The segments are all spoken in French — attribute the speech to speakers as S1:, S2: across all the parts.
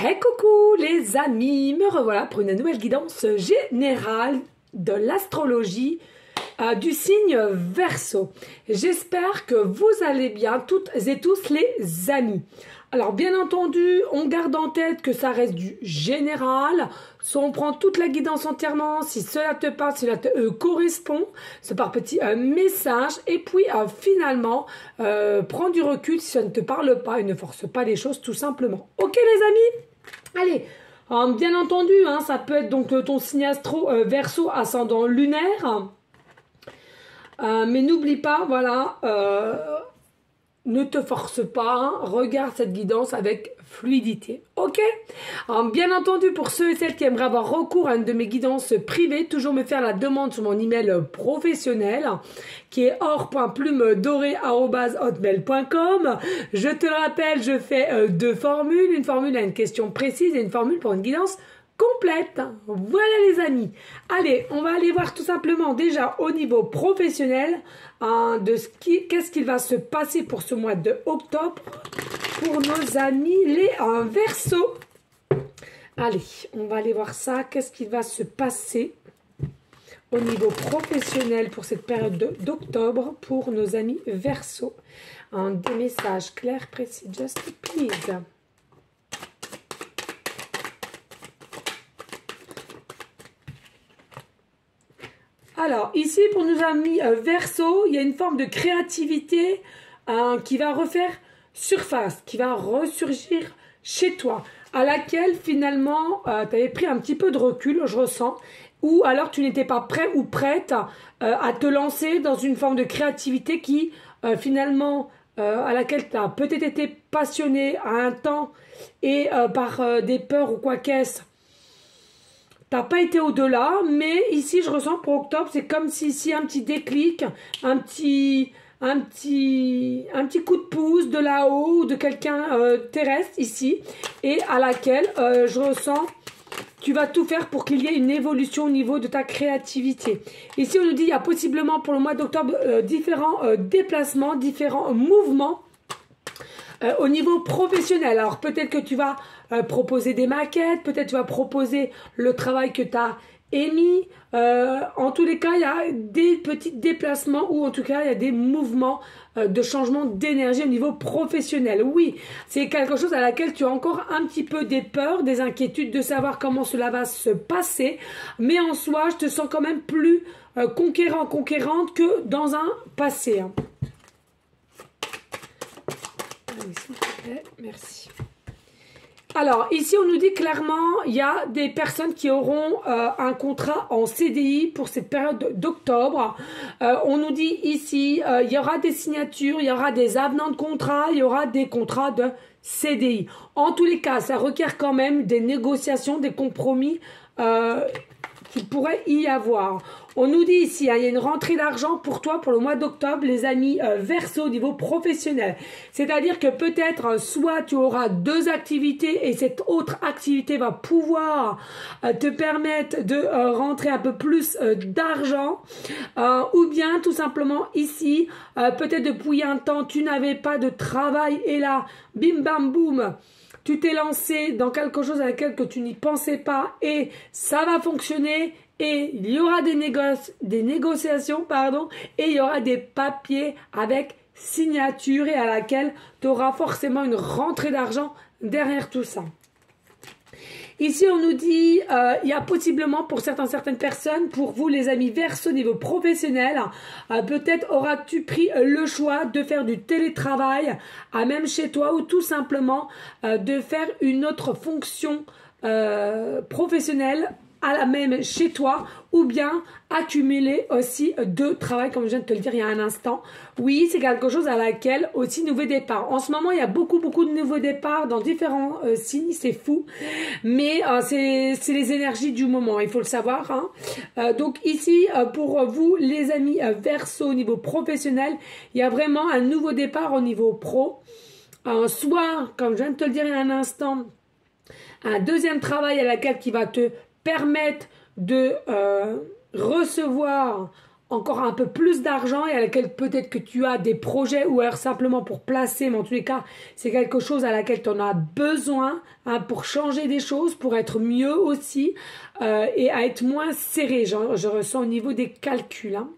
S1: Hey coucou les amis, me revoilà pour une nouvelle guidance générale de l'astrologie du signe Verseau. J'espère que vous allez bien toutes et tous les amis. Alors bien entendu, on garde en tête que ça reste du général. Soit on prend toute la guidance entièrement, si cela te parle, si cela te correspond, c'est par petit message. Et puis finalement, prends du recul si ça ne te parle pas et ne force pas les choses tout simplement. Ok les amis? Allez, bien entendu, hein, ça peut être donc ton signe astro Verseau ascendant lunaire. Mais n'oublie pas, voilà, ne te force pas, hein, regarde cette guidance avec fluidité, ok? Alors, bien entendu, pour ceux et celles qui aimeraient avoir recours à une de mes guidances privées, toujours me faire la demande sur mon email professionnel, qui est or.plumedorée@hotmail.com. Je te le rappelle, je fais deux formules, une formule à une question précise et une formule pour une guidance complète. Voilà les amis. Allez, on va aller voir tout simplement déjà au niveau professionnel de qu'est-ce qu'il va se passer pour ce mois de octobre pour nos amis les Verseaux. Allez, on va aller voir ça. Qu'est-ce qu'il va se passer au niveau professionnel pour cette période d'octobre pour nos amis Verseaux. Des messages clairs, précis, just please. Alors, ici, pour nos amis Verseau, il y a une forme de créativité qui va refaire surface, qui va ressurgir chez toi, à laquelle, finalement, tu avais pris un petit peu de recul, je ressens, ou alors tu n'étais pas prêt ou prête à te lancer dans une forme de créativité qui, finalement, à laquelle tu as peut-être été passionné à un temps et par des peurs ou quoi qu'est-ce, t'as pas été au-delà, mais ici je ressens pour octobre, c'est comme si ici un petit déclic, un petit coup de pouce de là-haut ou de quelqu'un terrestre ici, et à laquelle je ressens tu vas tout faire pour qu'il y ait une évolution au niveau de ta créativité. Ici on nous dit il y a possiblement pour le mois d'octobre différents déplacements, différents mouvements. Au niveau professionnel, alors peut-être que tu vas proposer des maquettes, peut-être tu vas proposer le travail que tu as émis. En tous les cas, il y a des petits déplacements ou en tout cas, il y a des mouvements de changement d'énergie au niveau professionnel. Oui, c'est quelque chose à laquelle tu as encore un petit peu des peurs, des inquiétudes de savoir comment cela va se passer. Mais en soi, je te sens quand même plus conquérant, conquérante que dans un passé. Hein. S'il te plaît, merci. Alors, ici, on nous dit clairement, il y a des personnes qui auront un contrat en CDI pour cette période d'octobre. On nous dit ici, il y aura des signatures, il y aura des avenants de contrat, il y aura des contrats de CDI. En tous les cas, ça requiert quand même des négociations, des compromis qu'il pourrait y avoir. On nous dit ici, hein, il y a une rentrée d'argent pour toi pour le mois d'octobre, les amis Verseau au niveau professionnel. C'est-à-dire que peut-être soit tu auras deux activités et cette autre activité va pouvoir te permettre de rentrer un peu plus d'argent. Ou bien tout simplement ici, peut-être depuis un temps tu n'avais pas de travail et là, bim bam boum. Tu t'es lancé dans quelque chose avec lequel que tu n'y pensais pas et ça va fonctionner et il y aura des négociations, et il y aura des papiers avec signature et à laquelle tu auras forcément une rentrée d'argent derrière tout ça. Ici, on nous dit, il y a possiblement pour certaines personnes, pour vous les amis Verseau au niveau professionnel, peut-être auras-tu pris le choix de faire du télétravail, même chez toi, ou tout simplement de faire une autre fonction professionnelle à la même chez toi, ou bien accumuler aussi deux travails, comme je viens de te le dire il y a un instant. Oui, c'est quelque chose à laquelle aussi nouveau départ. En ce moment, il y a beaucoup de nouveaux départs dans différents signes, c'est fou, mais c'est les énergies du moment, il faut le savoir. Hein. Donc ici, pour vous, les amis Verseau au niveau professionnel, il y a vraiment un nouveau départ au niveau pro. Soit, comme je viens de te le dire il y a un instant, un deuxième travail à laquelle qui va te permettre de recevoir encore un peu plus d'argent et à laquelle peut-être que tu as des projets ou alors simplement pour placer, mais en tous les cas, c'est quelque chose à laquelle tu en as besoin hein, pour changer des choses, pour être mieux aussi et à être moins serré, je ressens au niveau des calculs. Hein.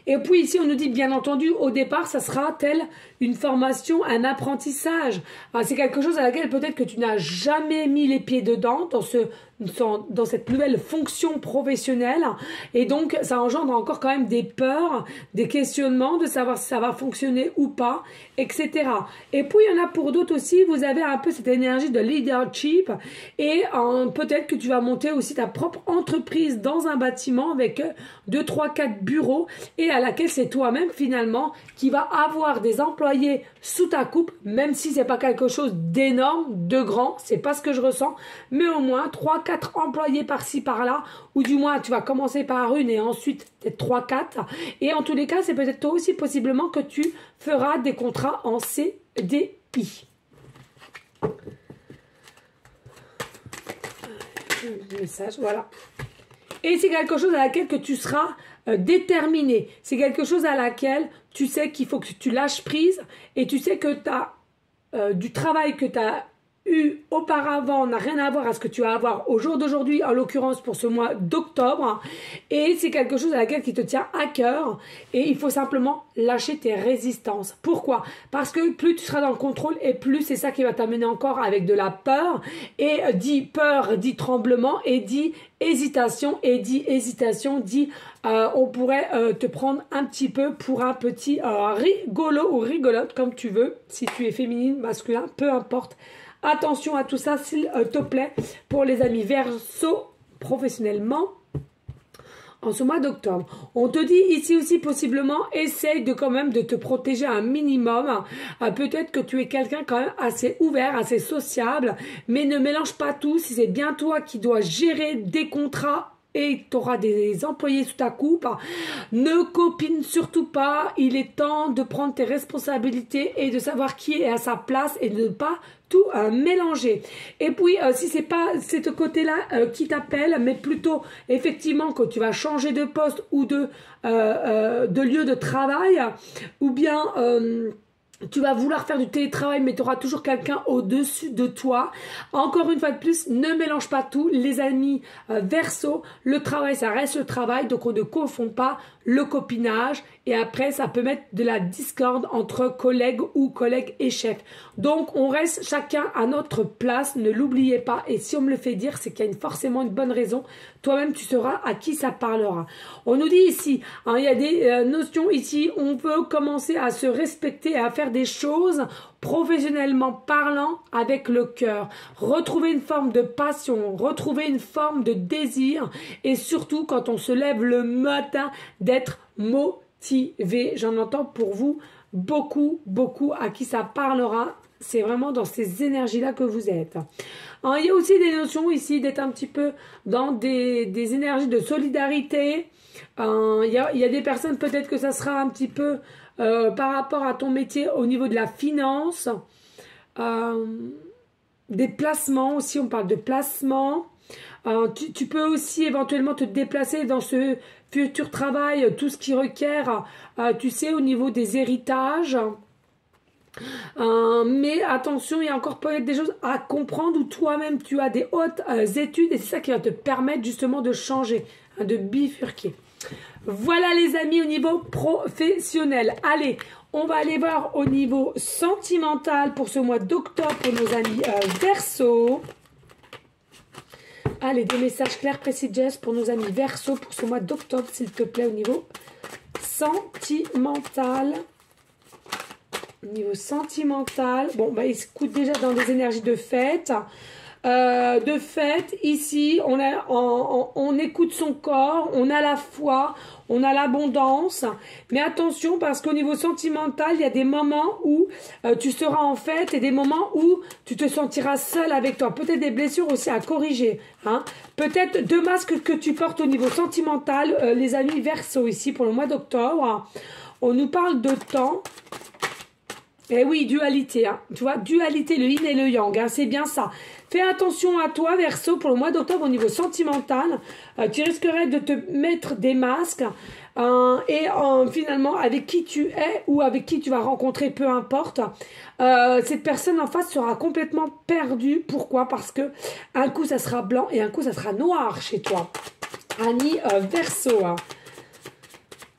S1: Et puis ici, on nous dit, bien entendu, au départ, ça sera telle une formation, un apprentissage. C'est quelque chose à laquelle peut-être que tu n'as jamais mis les pieds dedans dans cette nouvelle fonction professionnelle. Et donc, ça engendre encore quand même des peurs, des questionnements de savoir si ça va fonctionner ou pas, etc. Et puis, il y en a pour d'autres aussi, vous avez un peu cette énergie de leadership et peut-être que tu vas monter aussi ta propre entreprise dans un bâtiment avec 2, 3, 4 bureaux et à laquelle c'est toi-même finalement qui va avoir des employés sous ta coupe, même si c'est pas quelque chose d'énorme, de grand, c'est pas ce que je ressens, mais au moins 3, 4 employés par-ci, par-là, ou du moins tu vas commencer par une et ensuite peut-être 3, 4, et en tous les cas, c'est peut-être toi aussi possiblement que tu feras des contrats en CDI. Message, voilà. Et c'est quelque chose à laquelle que tu seras déterminé. C'est quelque chose à laquelle tu sais qu'il faut que tu lâches prise et tu sais que tu as du travail que tu as eu auparavant n'a rien à voir à ce que tu vas avoir au jour d'aujourd'hui, en l'occurrence pour ce mois d'octobre. Et c'est quelque chose à laquelle qui te tient à cœur et il faut simplement lâcher tes résistances. Pourquoi? Parce que plus tu seras dans le contrôle et plus c'est ça qui va t'amener encore avec de la peur. Et dit peur, dit tremblement et dit hésitation et dit hésitation, dit on pourrait te prendre un petit peu pour un petit rigolo ou rigolote comme tu veux, si tu es féminine, masculin, peu importe. Attention à tout ça, s'il te plaît, pour les amis Verseau, professionnellement, en ce mois d'octobre. On te dit ici aussi, possiblement, essaye de quand même de te protéger un minimum. Peut-être que tu es quelqu'un quand même assez ouvert, assez sociable, mais ne mélange pas tout. Si c'est bien toi qui dois gérer des contrats et tu auras des employés sous ta coupe, ne copine surtout pas. Il est temps de prendre tes responsabilités et de savoir qui est à sa place et de ne pas tout mélanger. Et puis, si c'est pas ce côté-là qui t'appelle, mais plutôt effectivement que tu vas changer de poste ou de lieu de travail, ou bien tu vas vouloir faire du télétravail, mais tu auras toujours quelqu'un au-dessus de toi. Encore une fois de plus, ne mélange pas tout. Les amis Verseau, le travail, ça reste le travail. Donc, on ne confond pas le copinage. Et après, ça peut mettre de la discorde entre collègues ou collègues et chefs. Donc, on reste chacun à notre place. Ne l'oubliez pas. Et si on me le fait dire, c'est qu'il y a forcément une bonne raison. Toi-même, tu sauras à qui ça parlera. On nous dit ici, hein, il y a des notions ici. On veut commencer à se respecter et à faire des choses professionnellement parlant avec le cœur. Retrouver une forme de passion, retrouver une forme de désir et surtout quand on se lève le matin d'être motivé. J'en entends pour vous beaucoup, beaucoup à qui ça parlera. C'est vraiment dans ces énergies-là que vous êtes. Alors, il y a aussi des notions ici d'être un petit peu dans des énergies de solidarité. Il y a des personnes, peut-être que ça sera un petit peu par rapport à ton métier au niveau de la finance. Des placements aussi, on parle de placements. Tu peux aussi éventuellement te déplacer dans ce futur travail, tout ce qui requiert, tu sais, au niveau des héritages. Mais attention, il y a encore peut-être des choses à comprendre où toi-même tu as des hautes études et c'est ça qui va te permettre justement de changer, hein, de bifurquer. Voilà les amis au niveau professionnel. Allez, on va aller voir au niveau sentimental pour ce mois d'octobre pour nos amis Verseau. Allez, des messages clairs, précis, Jess, pour nos amis Verseau pour ce mois d'octobre, s'il te plaît, au niveau sentimental. Niveau sentimental, bon, bah, il se coûte déjà dans des énergies de fête. Ici, on écoute son corps, on a la foi, on a l'abondance. Mais attention, parce qu'au niveau sentimental, il y a des moments où tu seras en fête et des moments où tu te sentiras seul avec toi. Peut-être des blessures aussi à corriger. Hein. Peut-être deux masques que tu portes au niveau sentimental, les amis Verseau, ici, pour le mois d'octobre. On nous parle de temps. Eh oui, dualité, hein. Tu vois, dualité, le yin et le yang, hein, c'est bien ça. Fais attention à toi, Verseau, pour le mois d'octobre au niveau sentimental. Tu risquerais de te mettre des masques finalement, avec qui tu es ou avec qui tu vas rencontrer, peu importe. Cette personne en face sera complètement perdue. Pourquoi? Parce que un coup, ça sera blanc et un coup, ça sera noir chez toi. Annie Verseau, hein.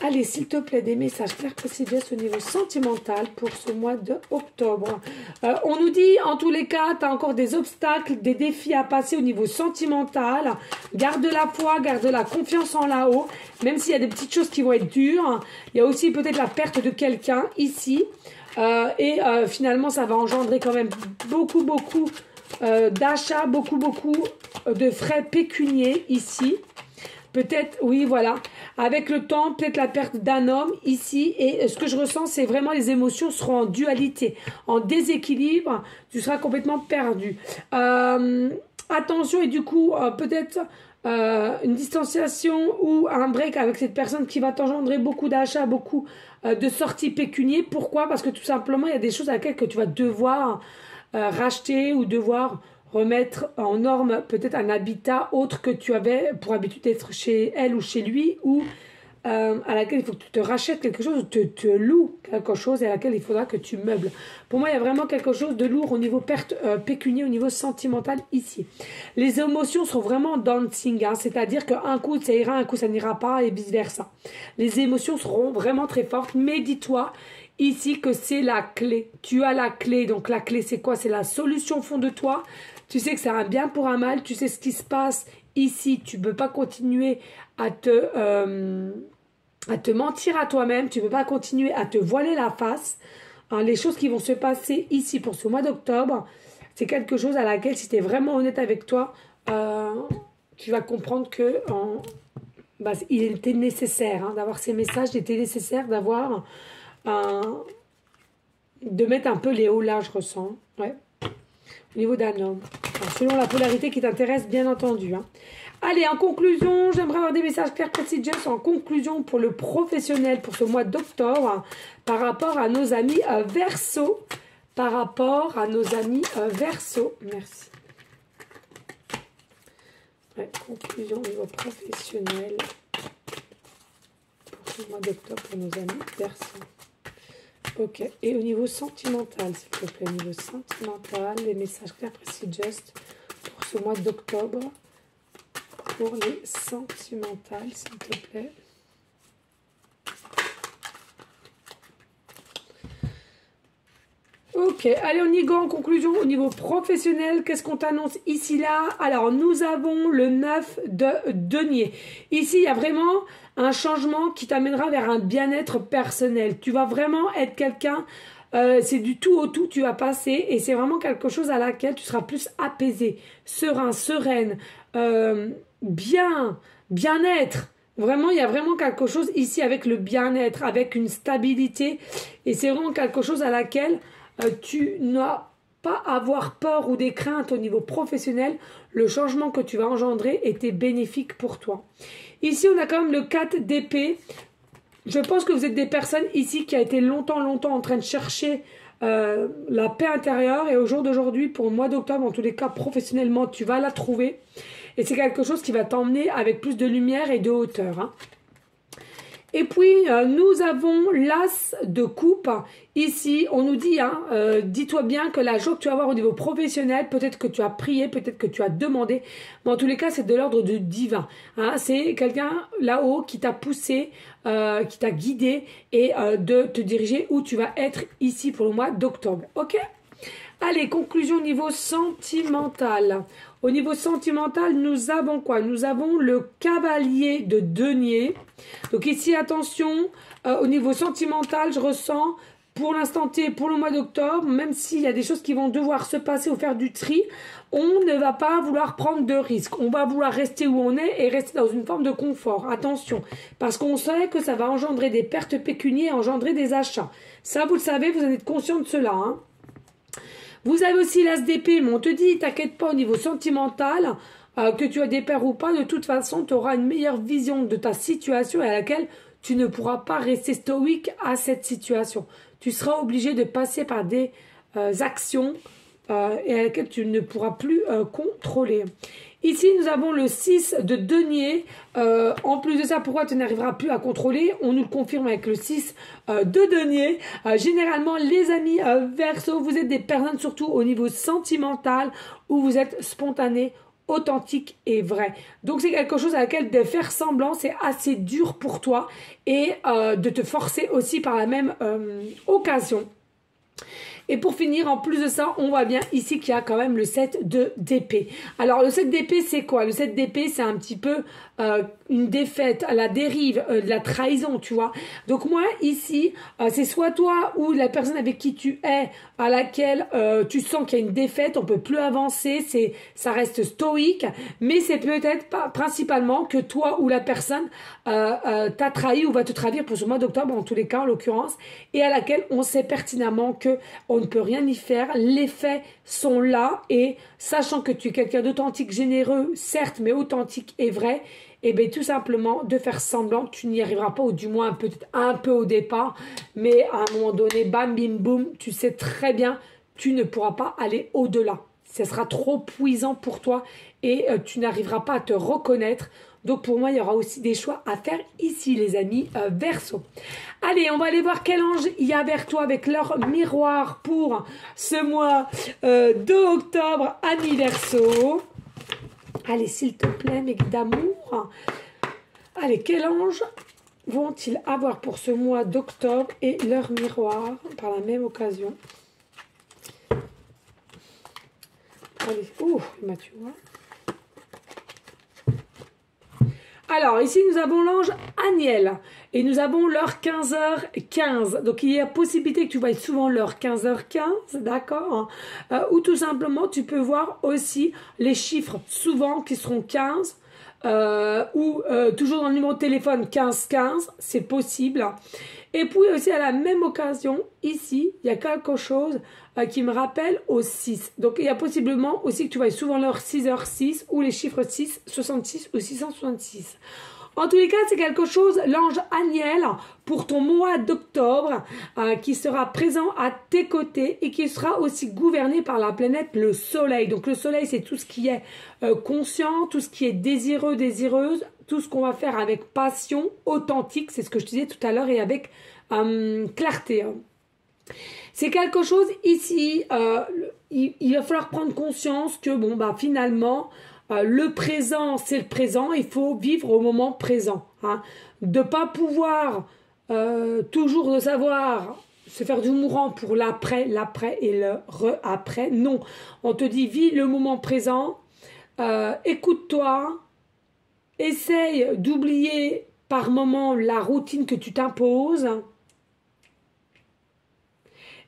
S1: Allez, s'il te plaît, des messages clairs, précis au niveau sentimental pour ce mois d'octobre. On nous dit, en tous les cas, tu as encore des obstacles, des défis à passer au niveau sentimental. Garde la foi, garde la confiance en là-haut, même s'il y a des petites choses qui vont être dures. Il y a aussi peut-être la perte de quelqu'un ici. Finalement, ça va engendrer quand même beaucoup d'achats, beaucoup de frais pécuniers ici. Peut-être, oui, voilà. Avec le temps, peut-être la perte d'un homme ici. Et ce que je ressens, c'est vraiment les émotions seront en dualité, en déséquilibre. Tu seras complètement perdu. Attention, et du coup, peut-être une distanciation ou un break avec cette personne qui va t'engendrer beaucoup d'achats, beaucoup de sorties pécuniaires. Pourquoi? Parce que tout simplement, il y a des choses à laquelle que tu vas devoir racheter ou devoir remettre en norme peut-être un habitat autre que tu avais pour habitude d'être chez elle ou chez lui, ou à laquelle il faut que tu te rachètes quelque chose, ou te loues quelque chose et à laquelle il faudra que tu meubles. Pour moi, il y a vraiment quelque chose de lourd au niveau perte pécuniaire, au niveau sentimental ici. Les émotions sont vraiment dancing, hein, c'est-à-dire qu'un coup ça ira, un coup ça n'ira pas et vice-versa. Les émotions seront vraiment très fortes, mais dis-toi ici que c'est la clé. Tu as la clé, donc la clé c'est quoi? C'est la solution au fond de toi. Tu sais que c'est un bien pour un mal, tu sais ce qui se passe ici, tu ne peux pas continuer à te mentir à toi-même, tu ne peux pas continuer à te voiler la face. Hein, les choses qui vont se passer ici pour ce mois d'octobre, c'est quelque chose à laquelle, si tu es vraiment honnête avec toi, tu vas comprendre que il était nécessaire d'avoir ces messages, il était nécessaire d'avoir de mettre un peu les hauts là, je ressens. Ouais. Au niveau d'un homme. Alors, selon la polarité qui t'intéresse, bien entendu. Hein. Allez, en conclusion, j'aimerais avoir des messages clairs, précis, just en conclusion pour le professionnel pour ce mois d'octobre, hein, par rapport à nos amis Verseau. Par rapport à nos amis Verseau. Merci. Ouais, conclusion au niveau professionnel pour ce mois d'octobre pour nos amis Verseau. Ok, et au niveau sentimental, s'il te plaît, au niveau sentimental, les messages clairs, précis, just pour ce mois d'octobre, pour les sentimentales, s'il te plaît. Ok, allez, on y go en conclusion au niveau professionnel. Qu'est-ce qu'on t'annonce ici, là? Alors, nous avons le 9 de denier. Ici, il y a vraiment un changement qui t'amènera vers un bien-être personnel. Tu vas vraiment être quelqu'un, c'est du tout au tout, tu vas passer. Et c'est vraiment quelque chose à laquelle tu seras plus apaisé, serein, sereine, bien-être. Vraiment, il y a vraiment quelque chose ici avec le bien-être, avec une stabilité. Et c'est vraiment quelque chose à laquelle tu n'as pas à avoir peur ou des craintes au niveau professionnel. Le changement que tu vas engendrer était bénéfique pour toi. Ici, on a quand même le 4 d'épée. Je pense que vous êtes des personnes ici qui a été longtemps en train de chercher la paix intérieure. Et au jour d'aujourd'hui, pour le mois d'octobre, en tous les cas, professionnellement, tu vas la trouver. Et c'est quelque chose qui va t'emmener avec plus de lumière et de hauteur. Hein. Et puis, nous avons l'as de coupe. Ici, on nous dit, hein, dis-toi bien que la joie que tu vas avoir au niveau professionnel, peut-être que tu as prié, peut-être que tu as demandé, mais en tous les cas, c'est de l'ordre de divin. Hein, c'est quelqu'un là-haut qui t'a poussé, qui t'a guidé et de te diriger où tu vas être ici pour le mois d'octobre. Ok ? Allez, conclusion au niveau sentimental. Au niveau sentimental, nous avons quoi? Nous avons le cavalier de denier. Donc ici, attention, au niveau sentimental, je ressens pour l'instant T, pour le mois d'octobre, même s'il y a des choses qui vont devoir se passer ou faire du tri, on ne va pas vouloir prendre de risques. On va vouloir rester où on est et rester dans une forme de confort. Attention, parce qu'on sait que ça va engendrer des pertes pécuniaires, engendrer des achats. Ça, vous le savez, vous en êtes conscient de cela, hein. Vous avez aussi l'as d'épée, mais on te dit, t'inquiète pas au niveau sentimental, que tu as des pères ou pas, de toute façon, tu auras une meilleure vision de ta situation et à laquelle tu ne pourras pas rester stoïque à cette situation. Tu seras obligé de passer par des actions et à laquelle tu ne pourras plus contrôler. Ici, nous avons le 6 de denier. En plus de ça, pourquoi tu n'arriveras plus à contrôler? On nous le confirme avec le 6 de denier. Généralement, les amis Verseau, vous êtes des personnes surtout au niveau sentimental où vous êtes spontané, authentique et vrai. Donc, c'est quelque chose à laquelle de faire semblant, c'est assez dur pour toi et de te forcer aussi par la même occasion. Et pour finir, en plus de ça, on voit bien ici qu'il y a quand même le 7 d'épée. Alors, le 7 d'épée, c'est quoi? Le 7 d'épée, c'est un petit peu une défaite, à la dérive, de la trahison, tu vois. Donc, moi, ici, c'est soit toi ou la personne avec qui tu es, à laquelle tu sens qu'il y a une défaite, on peut plus avancer, ça reste stoïque, mais c'est peut-être pas principalement que toi ou la personne t'a trahi ou va te trahir pour ce mois d'octobre, en tous les cas, en l'occurrence, et à laquelle on sait pertinemment que on ne peut rien y faire, les faits sont là, et sachant que tu es quelqu'un d'authentique, généreux, certes, mais authentique et vrai, et bien tout simplement de faire semblant, tu n'y arriveras pas, ou du moins peut-être un peu au départ, mais à un moment donné, bam, bim, boum, tu sais très bien, tu ne pourras pas aller au-delà. Ce sera trop puissant pour toi et tu n'arriveras pas à te reconnaître. Donc pour moi, il y aura aussi des choix à faire ici, les amis Verseau. Allez, on va aller voir quel ange il y a vers toi avec leur miroir pour ce mois de octobre, amis Verseau. Allez, s'il te plaît, mes guides d'amour. Allez, quel ange vont-ils avoir pour ce mois d'octobre et leur miroir par la même occasion? Allez, ouh, Mathieu. Alors, ici, nous avons l'ange Aniel et nous avons l'heure 15h15. Donc, il y a possibilité que tu voies souvent l'heure 15h15, d'accord, ou tout simplement, tu peux voir aussi les chiffres souvent qui seront 15 ou toujours dans le numéro de téléphone 1515, c'est possible. Et puis aussi, à la même occasion, ici, il y a quelque chose qui me rappelle au 6. Donc, il y a possiblement aussi que tu vois souvent l'heure 6h06 ou les chiffres 6, 66 ou 666. En tous les cas, c'est quelque chose, l'ange Aniel, pour ton mois d'octobre, qui sera présent à tes côtés et qui sera aussi gouverné par la planète le soleil. Donc, le soleil, c'est tout ce qui est conscient, tout ce qui est désireux, désireuse, tout ce qu'on va faire avec passion, authentique, c'est ce que je te disais tout à l'heure, et avec clarté. C'est quelque chose ici, il va falloir prendre conscience que bon bah finalement le présent c'est le présent, il faut vivre au moment présent, hein. De pas pouvoir toujours de savoir se faire du mourant pour l'après et le après, non, on te dit vis le moment présent, écoute-toi, essaye d'oublier par moment la routine que tu t'imposes.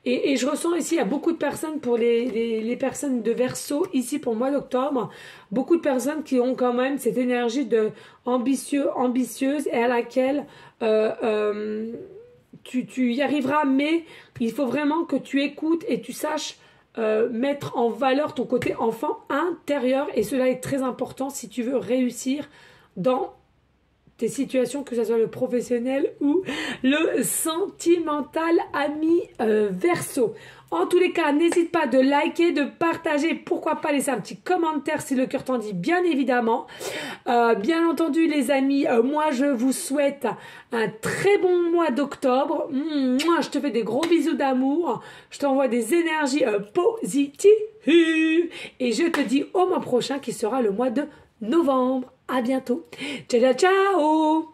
S1: Et je ressens ici, il y a beaucoup de personnes, pour les personnes de Verseau, ici pour le mois d'octobre, beaucoup de personnes qui ont quand même cette énergie de ambitieuse et à laquelle tu y arriveras, mais il faut vraiment que tu écoutes et tu saches mettre en valeur ton côté enfant intérieur, et cela est très important si tu veux réussir dans tes situations, que ce soit le professionnel ou le sentimental, ami Verseau. En tous les cas, n'hésite pas de liker, de partager, pourquoi pas laisser un petit commentaire si le cœur t'en dit, bien évidemment. Bien entendu, les amis, moi je vous souhaite un très bon mois d'octobre. Moi, je te fais des gros bisous d'amour. Je t'envoie des énergies positives. Et je te dis au mois prochain qui sera le mois de novembre. À bientôt. Ciao, ciao, ciao.